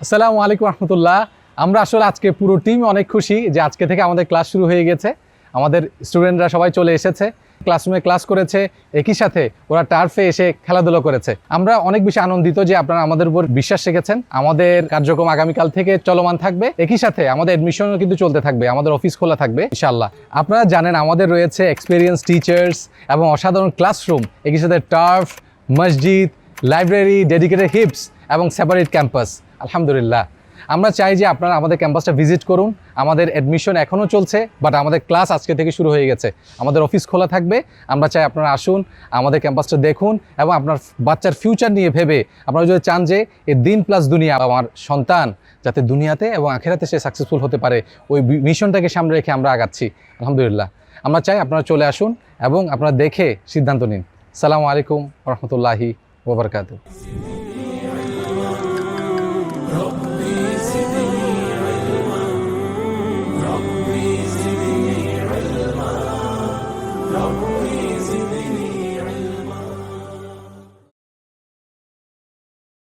আসসালামু আলাইকুম রহমতুল্লাহ। আমরা আসলে আজকে পুরো টিম অনেক খুশি যে আজকে থেকে আমাদের ক্লাস শুরু হয়ে গেছে। আমাদের স্টুডেন্টরা সবাই চলে এসেছে, ক্লাসরুমে ক্লাস করেছে, একই সাথে ওরা টার্ফে এসে খেলাধুলা করেছে। আমরা অনেক বেশি আনন্দিত যে আপনারা আমাদের উপর বিশ্বাস রেখেছেন। আমাদের কার্যক্রম আগামীকাল থেকে চলমান থাকবে, একই সাথে আমাদের অ্যাডমিশনও কিন্তু চলতে থাকবে, আমাদের অফিস খোলা থাকবে ইনশাআল্লাহ। আপনারা জানেন আমাদের রয়েছে এক্সপিরিয়েন্স টিচার্স এবং অসাধারণ ক্লাসরুম, একই সাথে টার্ফ, মসজিদ, লাইব্রেরি, ডেডিকেটেড হিপস এবং সেপারেট ক্যাম্পাস। আলহামদুলিল্লাহ, আমরা চাই যে আপনারা আমাদের ক্যাম্পাসটা ভিজিট করুন। আমাদের অ্যাডমিশন এখনও চলছে, বাট আমাদের ক্লাস আজকে থেকে শুরু হয়ে গেছে। আমাদের অফিস খোলা থাকবে। আমরা চাই আপনারা আসুন, আমাদের ক্যাম্পাসটা দেখুন এবং আপনার বাচ্চার ফিউচার নিয়ে ভেবে আপনারা যদি চান যে এই দিন প্লাস দুনিয়া, আমার সন্তান যাতে দুনিয়াতে এবং আখিরাতে সে সাকসেসফুল হতে পারে, ওই মিশনটাকে সামনে রেখে আমরা আগাচ্ছি। আলহামদুলিল্লাহ, আমরা চাই আপনারা চলে আসুন এবং আপনারা দেখে সিদ্ধান্ত নিন। আসসালামু আলাইকুম রহমতুল্লাহি ওয়া বারাকাতুহু।